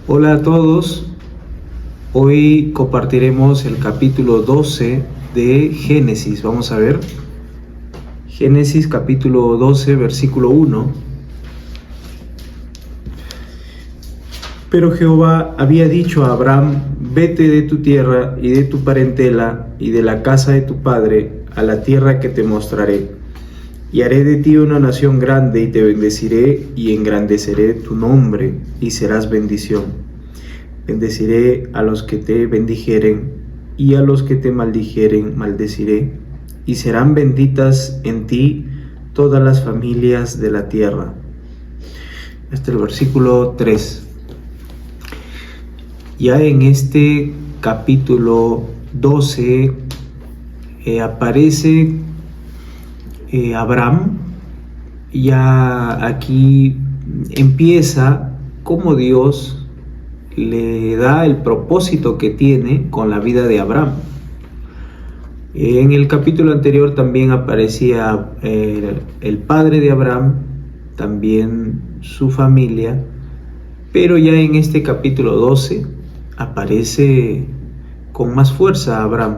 Hola a todos, hoy compartiremos el capítulo 12 de Génesis. Vamos a ver Génesis capítulo 12 versículo 1. Pero Jehová había dicho a Abraham: vete de tu tierra y de tu parentela y de la casa de tu padre a la tierra que te mostraré, y haré de ti una nación grande, y te bendeciré y engrandeceré tu nombre, y serás bendición. Bendeciré a los que te bendijeren, y a los que te maldijeren maldeciré, y serán benditas en ti todas las familias de la tierra. Este es el versículo 3. Ya en este capítulo 12 aparece Abraham. Ya aquí empieza cómo Dios le da el propósito que tiene con la vida de Abraham. En el capítulo anterior también aparecía el padre de Abraham, también su familia, pero ya en este capítulo 12 aparece con más fuerza Abraham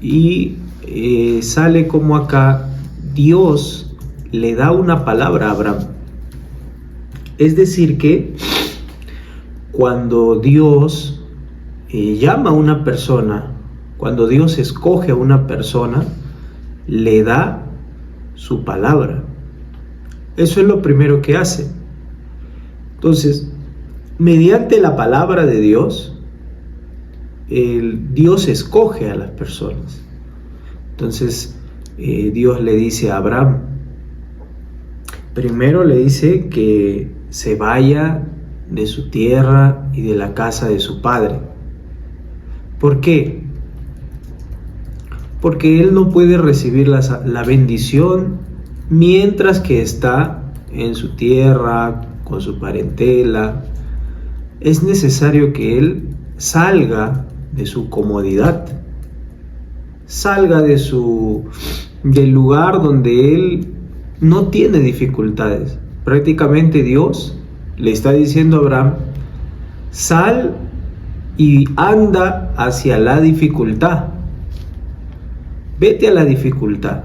y sale como acá Dios le da una palabra a Abraham. Es decir que cuando Dios llama a una persona, cuando Dios escoge a una persona, le da su palabra. Eso es lo primero que hace. Entonces, mediante la palabra de Dios, Dios escoge a las personas. Entonces, Dios le dice a Abraham, primero le dice que se vaya de su tierra y de la casa de su padre. ¿Por qué? Porque él no puede recibir la bendición mientras que está en su tierra, con su parentela. Es necesario que él salga de su comodidad, salga del lugar donde él no tiene dificultades. Prácticamente Dios le está diciendo a Abraham: sal y anda hacia la dificultad. Vete a la dificultad.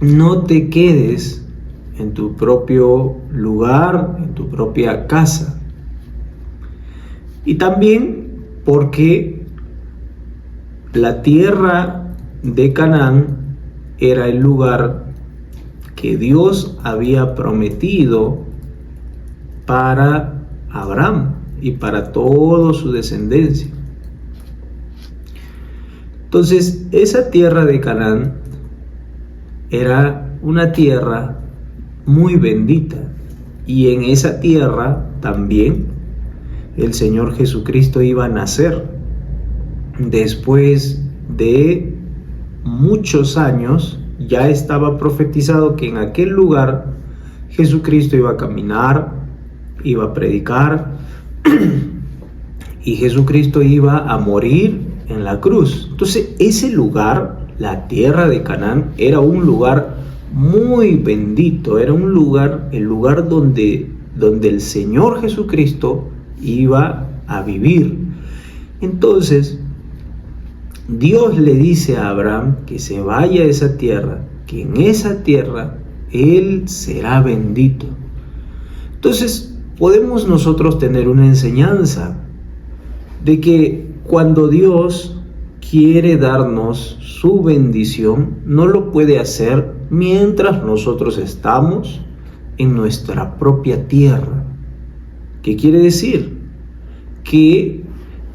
No te quedes en tu propio lugar, en tu propia casa. Y también porque la tierra de Canaán era el lugar que Dios había prometido para Abraham y para toda su descendencia. Entonces, esa tierra de Canaán era una tierra muy bendita, y en esa tierra también el Señor Jesucristo iba a nacer. Después de muchos años ya estaba profetizado que en aquel lugar Jesucristo iba a caminar, iba a predicar y Jesucristo iba a morir en la cruz. Entonces ese lugar, la tierra de Canaán, era un lugar muy bendito, era un lugar, el lugar donde el Señor Jesucristo iba a vivir. Entonces Dios le dice a Abraham que se vaya a esa tierra, que en esa tierra él será bendito. Entonces podemos nosotros tener una enseñanza de que cuando Dios quiere darnos su bendición, no lo puede hacer mientras nosotros estamos en nuestra propia tierra. ¿Qué quiere decir? Que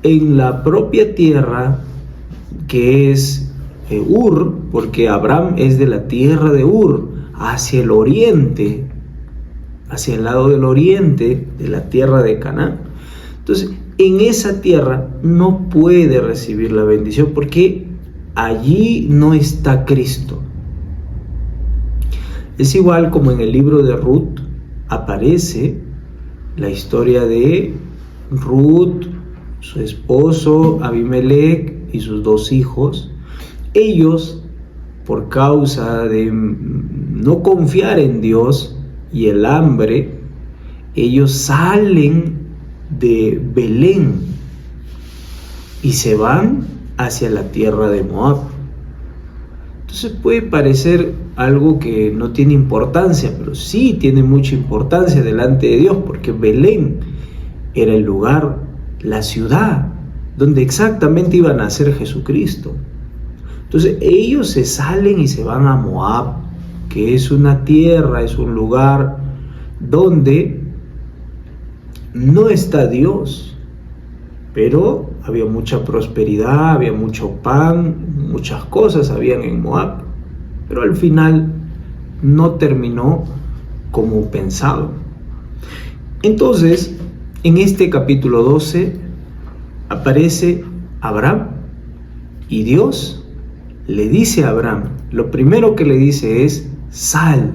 en la propia tierra, que es Ur, porque Abraham es de la tierra de Ur, hacia el oriente, hacia el lado del oriente de la tierra de Canaán. Entonces, en esa tierra no puede recibir la bendición porque allí no está Cristo. Es igual como en el libro de Ruth aparece la historia de Ruth, su esposo Abimelech y sus 2 hijos. Ellos, por causa de no confiar en Dios y el hambre, ellos salen de Belén y se van hacia la tierra de Moab. Entonces puede parecer algo que no tiene importancia, pero sí tiene mucha importancia delante de Dios, porque Belén era el lugar, la ciudad donde exactamente iba a nacer Jesucristo. Entonces ellos se salen y se van a Moab, que es una tierra, es un lugar donde no está Dios, pero había mucha prosperidad, había mucho pan, muchas cosas habían en Moab, pero al final no terminó como pensado. Entonces, en este capítulo 12 aparece Abraham y Dios le dice a Abraham, lo primero que le dice es: sal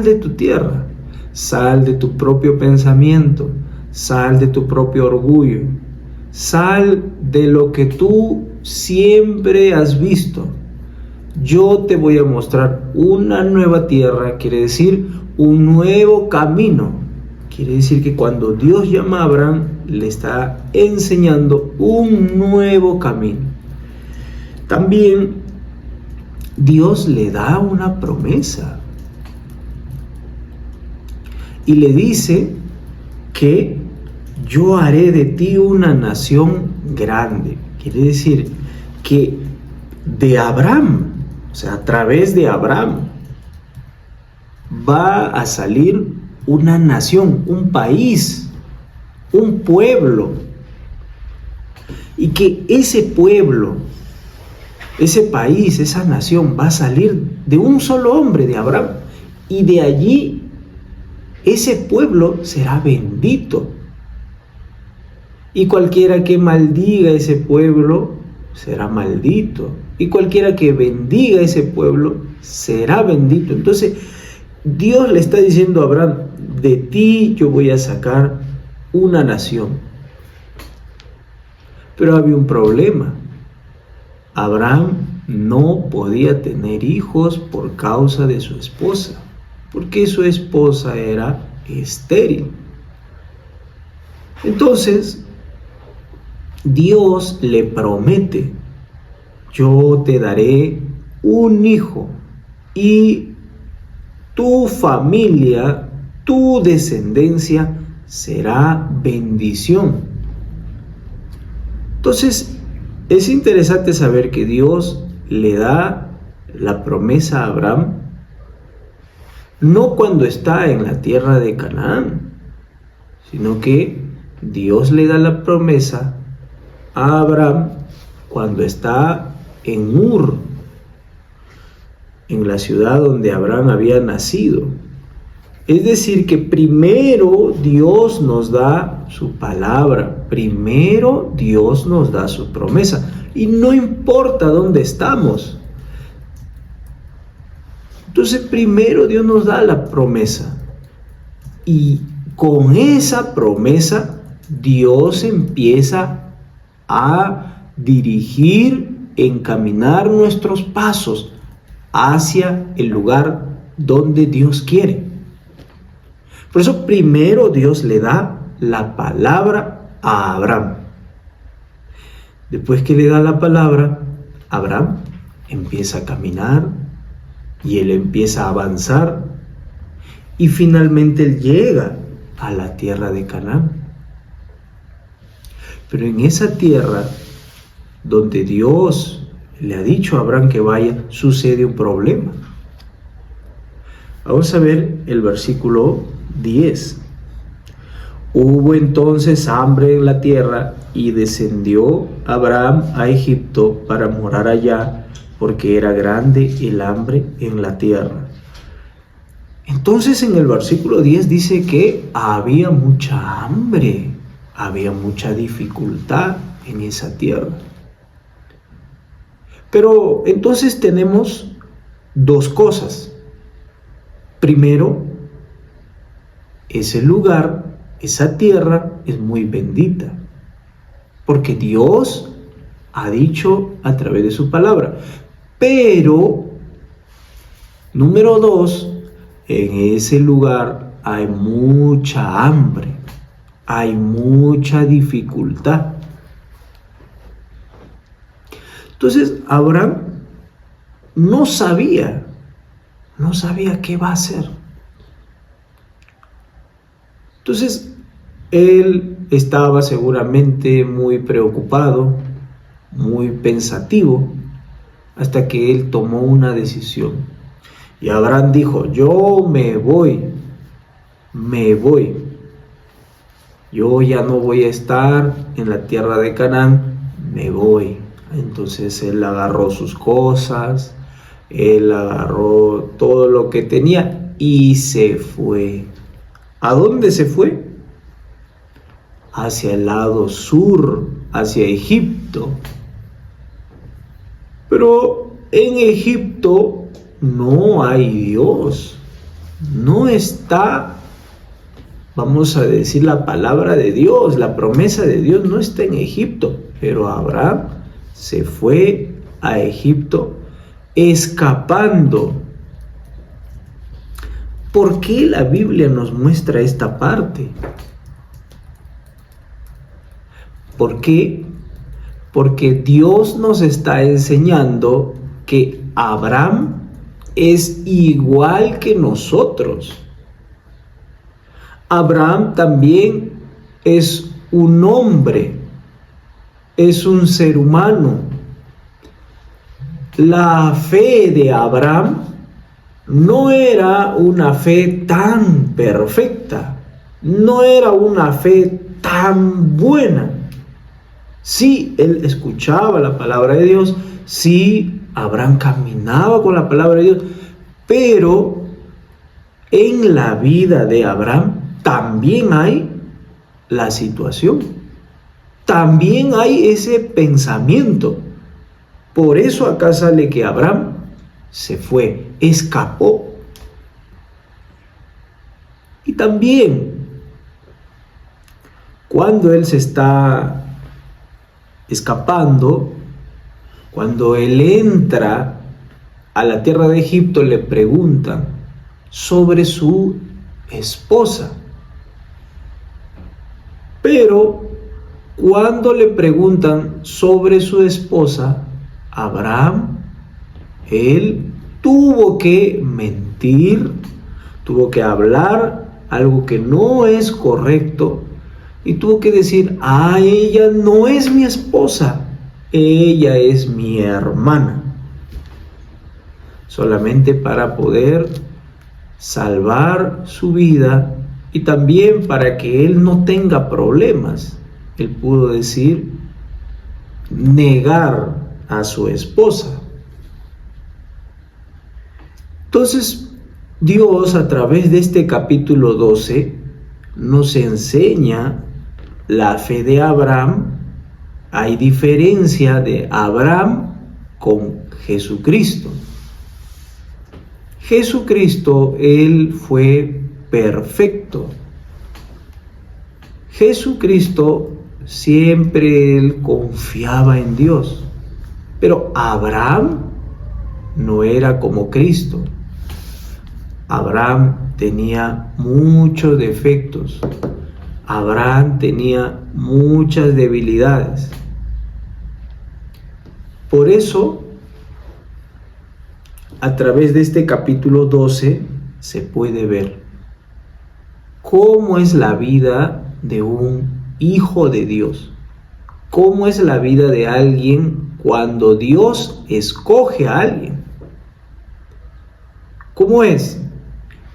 de tu tierra, sal de tu propio pensamiento, sal de tu propio orgullo, sal de lo que tú siempre has visto. Yo te voy a mostrar una nueva tierra, quiere decir un nuevo camino. Quiere decir que cuando Dios llama a Abraham, le está enseñando un nuevo camino. También Dios le da una promesa y le dice que yo haré de ti una nación grande. Quiere decir que de Abraham, o sea, a través de Abraham, va a salir una nación, un país, un pueblo. Y que ese pueblo, ese país, esa nación va a salir de un solo hombre, de Abraham. Y de allí ese pueblo será bendito. Y cualquiera que maldiga a ese pueblo será maldito. Y cualquiera que bendiga a ese pueblo será bendito. Entonces, Dios le está diciendo a Abraham: de ti yo voy a sacar una nación. Pero había un problema. Abraham no podía tener hijos por causa de su esposa, porque su esposa era estéril. Entonces, Dios le promete: yo te daré un hijo y tu familia, tu descendencia será bendición. Entonces, es interesante saber que Dios le da la promesa a Abraham no cuando está en la tierra de Canaán, sino que Dios le da la promesa a Abraham cuando está en Ur, en la ciudad donde Abraham había nacido. Es decir, que primero Dios nos da su palabra, primero Dios nos da su promesa, y no importa dónde estamos. Entonces primero Dios nos da la promesa, y con esa promesa Dios empieza a dirigir, encaminar nuestros pasos hacia el lugar donde Dios quiere. Por eso primero Dios le da la palabra a Abraham. Después que le da la palabra, Abraham empieza a caminar y él empieza a avanzar, y finalmente él llega a la tierra de Canaán. Pero en esa tierra donde Dios le ha dicho a Abraham que vaya, sucede un problema. Vamos a ver el versículo 10. Hubo entonces hambre en la tierra y descendió Abraham a Egipto para morar allá, porque era grande el hambre en la tierra. Entonces en el versículo 10 dice que había mucha hambre, había mucha dificultad en esa tierra. Pero entonces tenemos dos cosas. Primero, ese lugar, esa tierra es muy bendita, porque Dios ha dicho a través de su palabra. Pero, número dos, en ese lugar hay mucha hambre. hay mucha dificultad. Entonces Abraham no sabía qué va a hacer. Entonces él estaba seguramente muy preocupado, muy pensativo, hasta que él tomó una decisión. Y Abraham dijo: yo me voy. Yo ya no voy a estar en la tierra de Canaán, me voy. Entonces él agarró sus cosas, él agarró todo lo que tenía y se fue. ¿A dónde se fue? Hacia el lado sur, hacia Egipto. Pero en Egipto no hay Dios, no está, vamos a decir, la palabra de Dios, la promesa de Dios no está en Egipto. Pero Abraham se fue a Egipto escapando. ¿Por qué la Biblia nos muestra esta parte? ¿Por qué? Porque Dios nos está enseñando que Abraham es igual que nosotros. Abraham también es un hombre, es un ser humano. La fe de Abraham no era una fe tan perfecta, no era una fe tan buena. Sí, él escuchaba la palabra de Dios, sí, Abraham caminaba con la palabra de Dios, pero en la vida de Abraham también hay la situación, también hay ese pensamiento. Por eso acá sale que Abraham se fue, escapó. Y también, cuando él se está escapando, cuando él entra a la tierra de Egipto, le preguntan sobre su esposa. Pero cuando le preguntan sobre su esposa, Abraham, él tuvo que mentir, tuvo que hablar algo que no es correcto y tuvo que decir: ella no es mi esposa, ella es mi hermana. Solamente para poder salvar su vida y también para que él no tenga problemas, él pudo decir, negar a su esposa. Entonces, Dios, a través de este capítulo 12, nos enseña la fe de Abraham. Hay diferencia de Abraham con Jesucristo. Jesucristo, él fue perfecto. Jesucristo siempre él confiaba en Dios. Pero Abraham no era como Cristo. Abraham tenía muchos defectos. Abraham tenía muchas debilidades. Por eso, a través de este capítulo 12 se puede ver cómo es la vida de un hijo de Dios, cómo es la vida de alguien cuando Dios escoge a alguien. ¿Cómo es?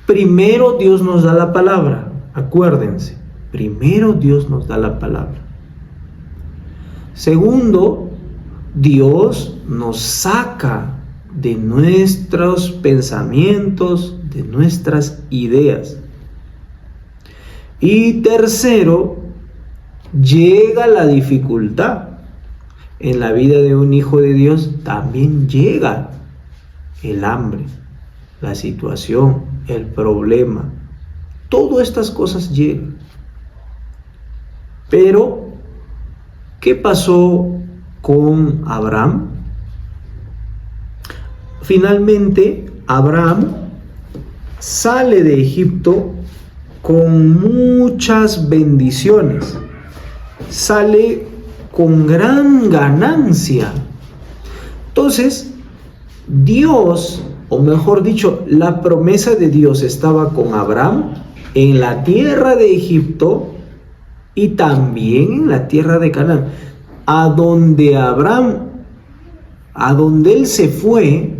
Primero Dios nos da la palabra, acuérdense, primero Dios nos da la palabra. Segundo, Dios nos saca de nuestros pensamientos, de nuestras ideas. Y tercero, llega la dificultad. En la vida de un hijo de Dios también llega el hambre, la situación, el problema. Todas estas cosas llegan. Pero, ¿qué pasó con Abraham? Finalmente, Abraham sale de Egipto con muchas bendiciones, sale con gran ganancia. Entonces, Dios, o mejor dicho, la promesa de Dios estaba con Abraham en la tierra de Egipto y también en la tierra de Canaán. A donde él se fue,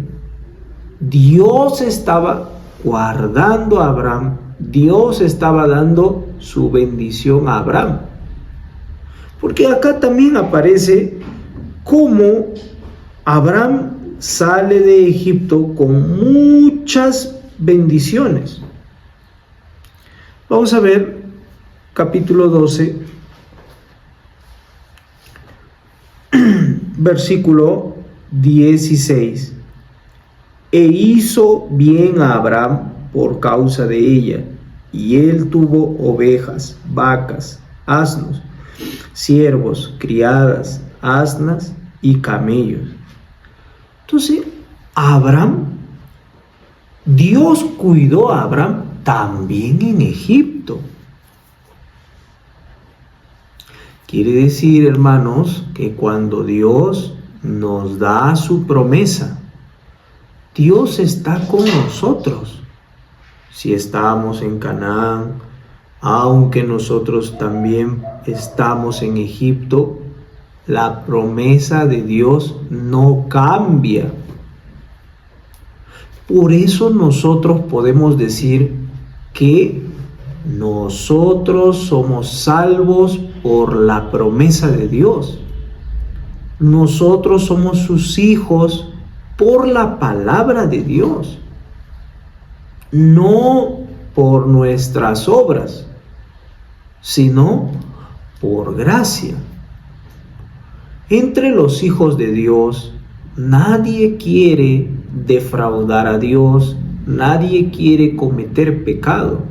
Dios estaba guardando a Abraham, Dios estaba dando su bendición a Abraham. Porque acá también aparece cómo Abraham sale de Egipto con muchas bendiciones. Vamos a ver capítulo 12, versículo 16. E hizo bien a Abraham por causa de ella, y él tuvo ovejas, vacas, asnos, siervos, criadas, asnas y camellos. Entonces, Dios cuidó a Abraham también en Egipto. Quiere decir, hermanos, que cuando Dios nos da su promesa, Dios está con nosotros. Si estamos en Canaán, aunque nosotros también estamos en Egipto, la promesa de Dios no cambia. Por eso nosotros podemos decir que nosotros somos salvos por la promesa de Dios. Nosotros somos sus hijos por la palabra de Dios, no por nuestras obras, sino por gracia. Entre los hijos de Dios, nadie quiere defraudar a Dios, nadie quiere cometer pecado.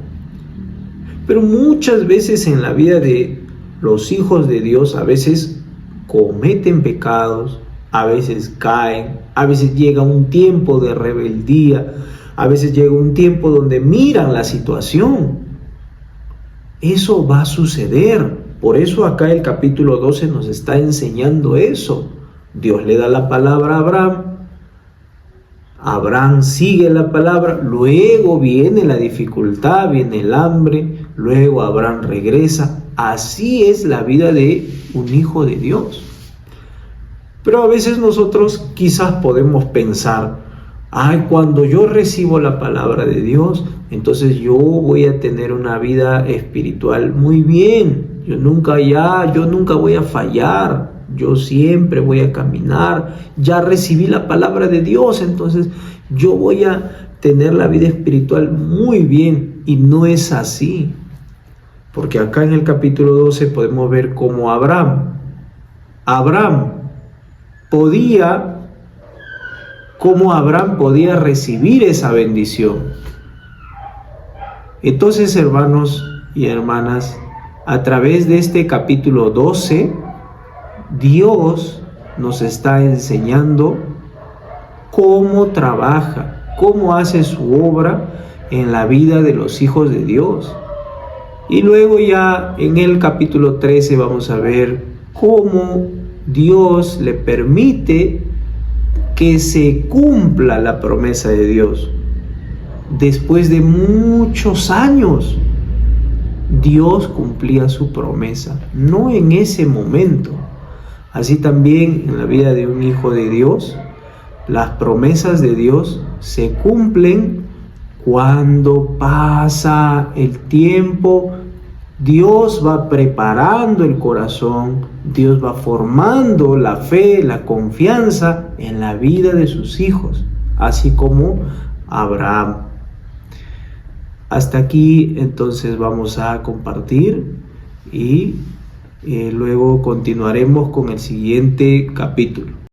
Pero muchas veces en la vida de los hijos de Dios, a veces cometen pecados, a veces caen, a veces llega un tiempo de rebeldía, a veces llega un tiempo donde miran la situación. Eso va a suceder. Por eso acá el capítulo 12 nos está enseñando eso. Dios le da la palabra a Abraham. Abraham sigue la palabra. Luego viene la dificultad, viene el hambre. Luego Abraham regresa. Así es la vida de un hijo de Dios. Pero a veces nosotros quizás podemos pensar, cuando yo recibo la palabra de Dios, entonces yo voy a tener una vida espiritual muy bien. Yo nunca voy a fallar. Yo siempre voy a caminar. Ya recibí la palabra de Dios, entonces yo voy a tener la vida espiritual muy bien. Y no es así. Porque acá en el capítulo 12 podemos ver cómo Abraham podía recibir esa bendición. Entonces, hermanos y hermanas, a través de este capítulo 12, Dios nos está enseñando cómo trabaja, cómo hace su obra en la vida de los hijos de Dios. Y luego ya en el capítulo 13 vamos a ver cómo Dios le permite que se cumpla la promesa de Dios. Después de muchos años, Dios cumplía su promesa, no en ese momento. Así también en la vida de un hijo de Dios, las promesas de Dios se cumplen cuando pasa el tiempo. Dios va preparando el corazón, Dios va formando la fe, la confianza en la vida de sus hijos, así como Abraham. Hasta aquí entonces vamos a compartir y luego continuaremos con el siguiente capítulo.